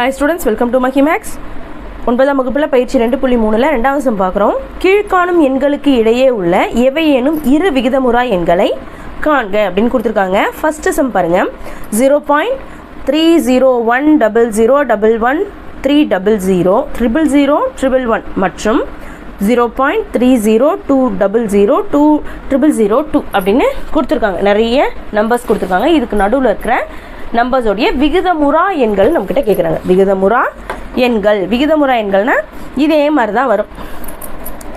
Hi students, welcome to Mahimax. 9ஆம் வகுப்புல பயிற்சி 2.3ல இரண்டாவது சம் பார்க்குறோம். கீழ்காணும் எண்களுக்கு இடையே உள்ள எவையேனும் இரு விகிதமுறா எண்களை காண்க அப்படின்னு கொடுத்துருக்காங்க. ஃபர்ஸ்ட் சம் பாருங்க. 0.301011113000 மற்றும் 0.3020002002 அப்படின்னு கொடுத்துருக்காங்க. நிறைய நம்பர்ஸ் கொடுத்துருக்காங்க. இதுக்கு நடுவில் இருக்கிற நம்பர்ஸோடைய விகிதமுறா எண்கள் நம்மக்கிட்ட கேட்குறாங்க. விகிதமுறா எண்கள்னா இதே மாதிரி தான் வரும்.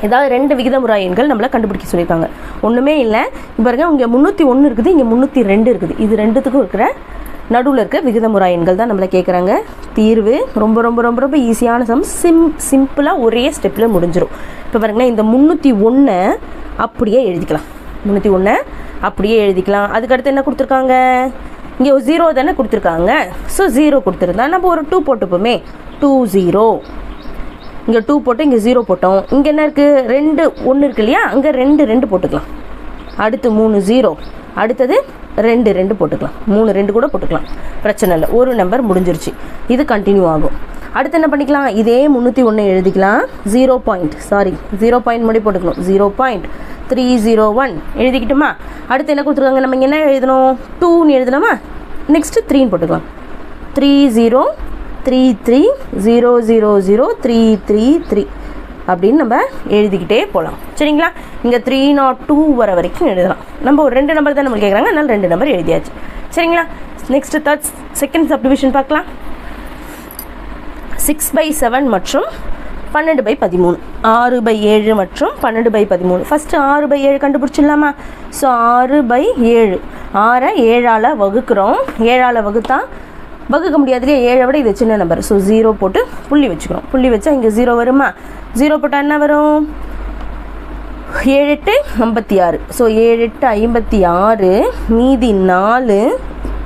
ஏதாவது ரெண்டு விகிதமுறா எண்கள் நம்மளை கண்டுபிடிக்க சொல்லியிருக்காங்க. ஒன்றுமே இல்லை, பாருங்க இங்கே 301 இருக்குது, இங்கே 302 இருக்குது. இது ரெண்டுத்துக்கும் இருக்கிற நடுவில் இருக்க விகிதமுறா எண்கள் தான் நம்மளை கேட்குறாங்க. தீர்வு ரொம்ப ரொம்ப ரொம்ப ரொம்ப ஈஸியான சம். சிம்பிளாக ஒரே ஸ்டெப்பில் முடிஞ்சிடும். இப்போ பாருங்களேன், இந்த 301 அப்படியே எழுதிக்கலாம். 301 அப்படியே எழுதிக்கலாம். அதுக்கடுத்து என்ன கொடுத்துருக்காங்க? இங்கே 0 தானே கொடுத்துருக்காங்க. ஸோ 0 கொடுத்துருந்தா நம்ம ஒரு 2 போட்டுப்போமே. 20 இங்கே 2 போட்டு இங்கே 0 போட்டோம். இங்கே என்ன இருக்குது? 2 1 இருக்கு இல்லையா? அங்கே 2 போட்டுக்கலாம். அடுத்து 3 0, அடுத்தது 2 போட்டுக்கலாம். 3 2 கூட போட்டுக்கலாம், பிரச்சனை இல்லை. ஒரு நம்பர் முடிஞ்சிருச்சு. இது கண்டினியூ ஆகும். அடுத்து என்ன பண்ணிக்கலாம்? இதே 301 எழுதிக்கலாம். 0 பாயிண்ட் முடி போட்டுக்கணும். 0.301 எழுதிக்கிட்டுமா? அடுத்து என்ன கொடுத்துருக்காங்க? நம்ம இங்கே என்ன எழுதணும்? 2ன்னு எழுதலாமா? நெக்ஸ்ட்டு 3ன்னு போட்டுக்கலாம். 3033000333 அப்படின்னு நம்ம எழுதிக்கிட்டே போகலாம். சரிங்களா? இங்கே 302 வர வரைக்கும் எழுதலாம். நம்ம ஒரு 2 நம்பர் தான் நம்மளுக்கு கேட்குறாங்க, அதனால் 2 நம்பர் எழுதியாச்சு. சரிங்களா? நெக்ஸ்ட்டு செகண்ட் சப்டிவிஷன் பார்க்கலாம். 6/7 மற்றும் 12/13, 6/7 மற்றும் 12/13. ஃபஸ்ட்டு 6/7 கண்டுபிடிச்சிடலாமா? ஸோ 6/7, 6 7ஆல் வகுக்கிறோம். 7ஆல் வகுத்தா வகுக்க முடியாது இல்லையா? 7 விட இது சின்ன நம்பர். ஸோ 0 போட்டு புள்ளி வச்சுக்கிறோம். புள்ளி வச்சா இங்கே 0 வருமா? 0 போட்டால் என்ன வரும்? 7 8 56. ஸோ 7 8 56, மீதி 4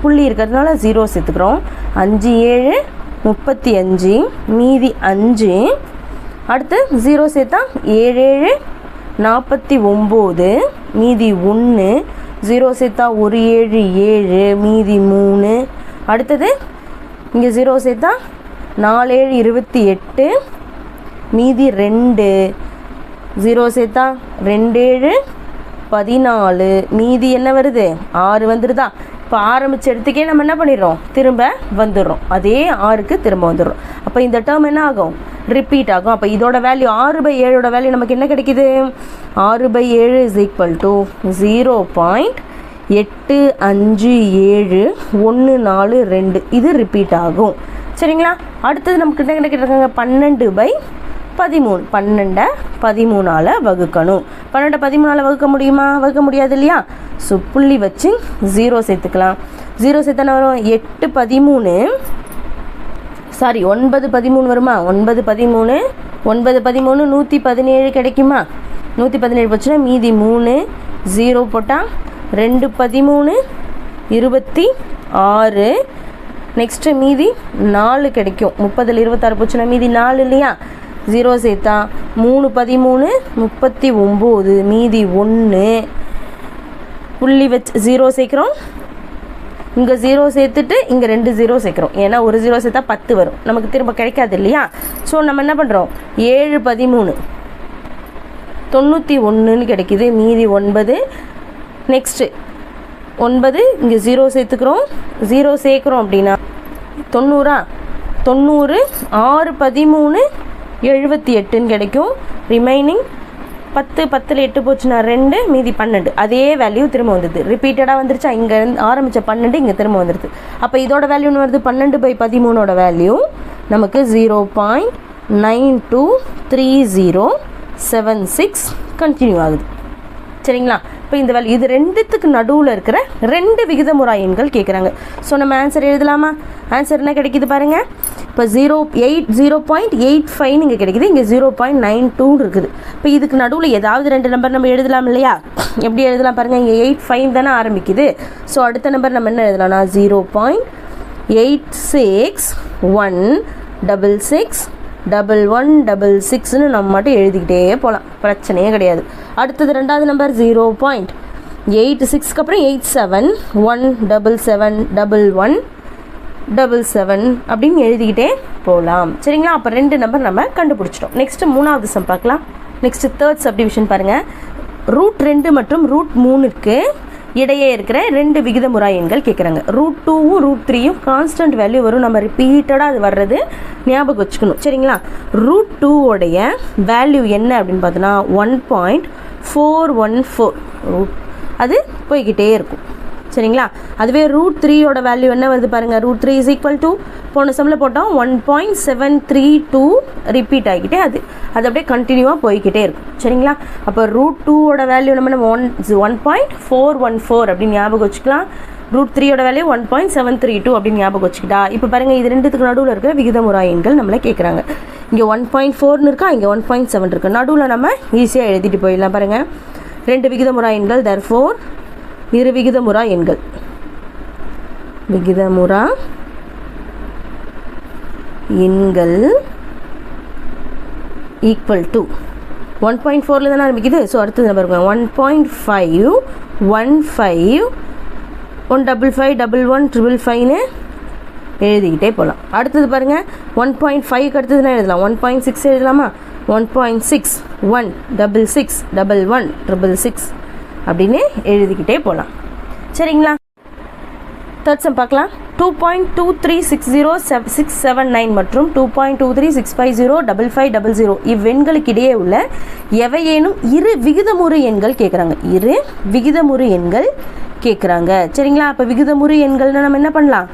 புள்ளி இருக்கிறதுனால 0 சேர்த்துக்கிறோம். 5 7 35, மீதி 5. அடுத்து 0 சேர்த்தா 7 7 49, மீதி 1. 0 சேர்த்தா 1 7 7, மீதி 3. அடுத்தது இங்கே 0 சேர்த்தா 4 7 28, மீதி 2. 0 சேர்த்தா 2 7 14, மீதி என்ன வருது? 6 வந்துடுதா? இப்போ ஆரம்பித்த இடத்துக்கே நம்ம என்ன பண்ணிடுறோம்? திரும்ப வந்துடுறோம். அதே 6க்கு திரும்ப வந்துடுறோம். அப்போ இந்த டேர்ம் என்ன ஆகும்? ரிப்பீட் ஆகும். அப்போ இதோட வேல்யூ 6/7ஓட வேல்யூ நமக்கு என்ன கிடைக்குது? 6/7 = 0.85714 இது ரிப்பீட் ஆகும். சரிங்களா? அடுத்தது நமக்கு என்ன கிடைக்கிறாங்க? 12/13. 12 13ஆல் வகுக்கணும். 12 13ஆல் வகுக்க முடியுமா? வகுக்க முடியாது இல்லையா? ஸோ புள்ளி வச்சு 0 சேர்த்துக்கலாம். 0 சேர்த்தானே வரும்? 8 13, சாரி 9 13 வருமா? 9 13 117 கிடைக்குமா? 117 போச்சுன்னா மீதி 3. 0 போட்டால் 2 13 26. நெக்ஸ்ட்டு மீதி 4 கிடைக்கும். 30ல் 26 போச்சுன்னா மீதி 4 இல்லையா? 0 சேர்த்தா 3 13 39, மீதி 1. புள்ளி வச்சு 0 சேர்க்குறோம். இங்கே 0 சேர்த்துட்டு இங்கே 2 0 சேர்க்குறோம். ஏன்னா ஒரு 0 சேர்த்தா 10 வரும், நமக்கு திரும்ப கிடைக்காது இல்லையா? ஸோ நம்ம என்ன பண்ணுறோம்? 7 13 91 கிடைக்கிது, மீதி 9. நெக்ஸ்ட்டு 9, இங்கே 0 சேர்த்துக்கிறோம். 0 சேர்க்குறோம் அப்படின்னா 90 6 13 78 கிடைக்கும். ரிமைனிங் 10 10ல் 8 போச்சுன்னா 2, மீதி 12. அதே வேல்யூ திரும்ப வந்துடுது. ரிப்பீட்டடாக வந்துருச்சா? இங்கே ஆரம்பித்த 12 இங்கே திரும்ப வந்துடுது. அப்போ இதோட வேல்யூன்னு வருது 12/13ஓட வேல்யூ நமக்கு 0.923076 கண்டினியூ ஆகுது. சரிங்களா? இப்போ இந்த வேல்யூ இது ரெண்டுத்துக்கு நடுவில் இருக்கிற 2 விகிதமுறா எண்கள் கேட்குறாங்க. ஸோ நம்ம ஆன்சர் எழுதலாமா? ஆன்சர் என்ன கிடைக்கிது பாருங்கள். இப்போ 0.85 இங்கே கிடைக்குது, இங்கே 0.92 இருக்குது. இப்போ இதுக்கு நடுவில் ஏதாவது 2 நம்பர் நம்ம எழுதலாம் இல்லையா? எப்படி எழுதலாம் பாருங்கள். இங்கே 85 தானே ஆரம்பிக்குது. ஸோ அடுத்த நம்பர் நம்ம என்ன எழுதலாம்னா 0.861661166ன்னு நம்ம மட்டும் எழுதிக்கிட்டே போகலாம், பிரச்சனையே கிடையாது. அடுத்தது ரெண்டாவது நம்பர் 0.86க்கு அப்புறம் 87177711 77 அப்படின்னு எழுதிக்கிட்டே போகலாம். சரிங்களா? அப்போ 2 நம்பர் நம்ம கண்டுபிடிச்சிட்டோம். நெக்ஸ்ட்டு 3வது சம் பார்க்கலாம். நெக்ஸ்ட்டு தேர்ட் சப்டிவிஷன் பாருங்கள். √2 மற்றும் √3க்கு இடையே இருக்கிற 2 விகிதமுறா எண்கள் கேட்குறாங்க. √2வும் √3யும் கான்ஸ்டன்ட் வேல்யூ வரும். நம்ம ரிப்பீட்டடாக அது வர்றது ஞாபகம் வச்சுக்கணும். சரிங்களா? √2 வேல்யூ என்ன அப்படின்னு பார்த்தோன்னா 1.414 அது போய்கிட்டே இருக்கும். சரிங்களா? அதுவே √3 வேல்யூ என்ன வருது பாருங்கள். √3 இஸ் ஈக்குவல் டு போன சம்மில் போட்டோம் 1.732 ரிப்பீட் ஆகிக்கிட்டே அது அப்படியே கண்டினியூவாக போய்கிட்டே இருக்கும். சரிங்களா? அப்போ √2 வேல்யூ நம்ம 1.414 அப்படின்னு ஞாபகம் வச்சுக்கலாம். √3 வேல்யூ 1.732 அப்படின்னு ஞாபகம் வச்சுக்கிட்டா இப்போ பாருங்கள், இது ரெண்டுத்துக்கு நடுவில் இருக்கிற விகிதமுறா எண்கள் நம்மளை கேட்குறாங்க. இங்கே 1.4 இருக்கா, இங்கே 1.7 இருக்குது. நடுவில் நம்ம ஈஸியாக எழுதிட்டு போயிடலாம். பாருங்கள், 2 விகிதமுறா எண்கள், தர்ஃபோர் இரு விகிதமுறா எண்கள், விகிதமுறா எண்கள் ஈக்குவல் டு 1.4ல் தானே ஆரம்பிக்குது. ஸோ அடுத்தது நம்ம இருக்கோம் 1.5 15 155 11 555ன்னு எழுதிக்கிட்டே போகலாம். அடுத்தது பாருங்கள், 1.5க்கு அடுத்ததுனா எழுதலாம். 1.6 எழுதலாமா? 1.6 166 11 666 அப்படின்னு எழுதிக்கிட்டே போகலாம். சரிங்களா? தேர்ட் சம் பார்க்கலாம். 2.2360679 மற்றும் 2.23650 இவ்வெண்களுக்கு இடையே உள்ள எவையேனும் இரு விகிதமுறு எண்கள் கேட்குறாங்க. இரு விகிதமுறு எண்கள் கேட்குறாங்க. சரிங்களா? அப்போ விகிதமுறு எண்கள்னா நம்ம என்ன பண்ணலாம்?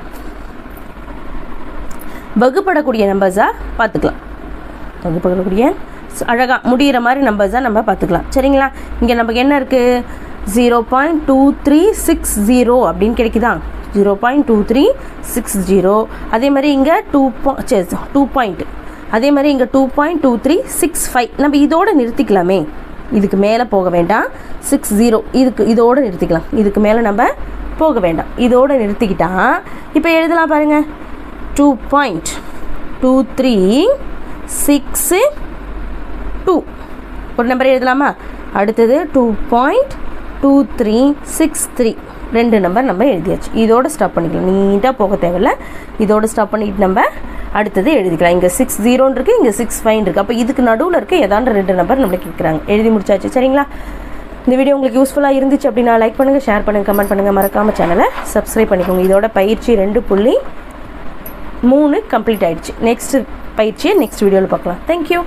வகுப்படக்கூடிய நம்பர்ஸாக பார்த்துக்கலாம். வகுப்படக்கூடிய அழகாக முடிகிற மாதிரி நம்பர்ஸாக நம்ம பார்த்துக்கலாம். சரிங்களா? இங்கே நமக்கு என்ன இருக்குது? 0.2360 அப்படின்னு கிடைக்குதா? 0.2360. அதே மாதிரி இங்கே 2 பாயிண்ட், அதே மாதிரி இங்கே 2.2365. நம்ம இதோடு நிறுத்திக்கலாமே, இதுக்கு மேலே போக வேண்டாம். 60 இதோடு நிறுத்திக்கலாம். இதுக்கு மேலே நம்ம போக வேண்டாம், இதோடு நிறுத்திக்கிட்டா இப்போ எழுதலாம் பாருங்கள். 2.2362 ஒரு நம்பர் எழுதலாமா? அடுத்தது 2.2363 2 நம்பர் நம்ம எழுதியாச்சு. இதோட ஸ்டாப் பண்ணிக்கலாம். நீட்டாக போக தேவையில்லை. இதோட ஸ்டாப் பண்ணிட்டு நம்ம அடுத்தது எழுதிக்கலாம். இங்கே 60 இருக்குது, இங்கே 65 இருக்குது. அப்போ இதுக்கு நடுவில் இருக்க ஏதாண்டு 2 நம்பர் நம்மளுக்கு கேட்குறாங்க. எழுதி முடிச்சாச்சு. சரிங்களா? இந்த வீடியோ உங்களுக்கு யூஸ்ஃபுல்லாக இருந்துச்சு அப்படின்னா லைக் பண்ணுங்கள், ஷேர் பண்ணுங்கள், கமெண்ட் பண்ணுங்கள். மறக்காமல் சேனலை சப்ஸ்கிரைப் பண்ணிக்கோங்க. இதோட பயிற்சி 2.3 கம்ப்ளீட் ஆகிடுச்சு. நெக்ஸ்ட் பயிற்சியை நெக்ஸ்ட் வீடியோவில் பார்க்கலாம். தேங்க்யூ.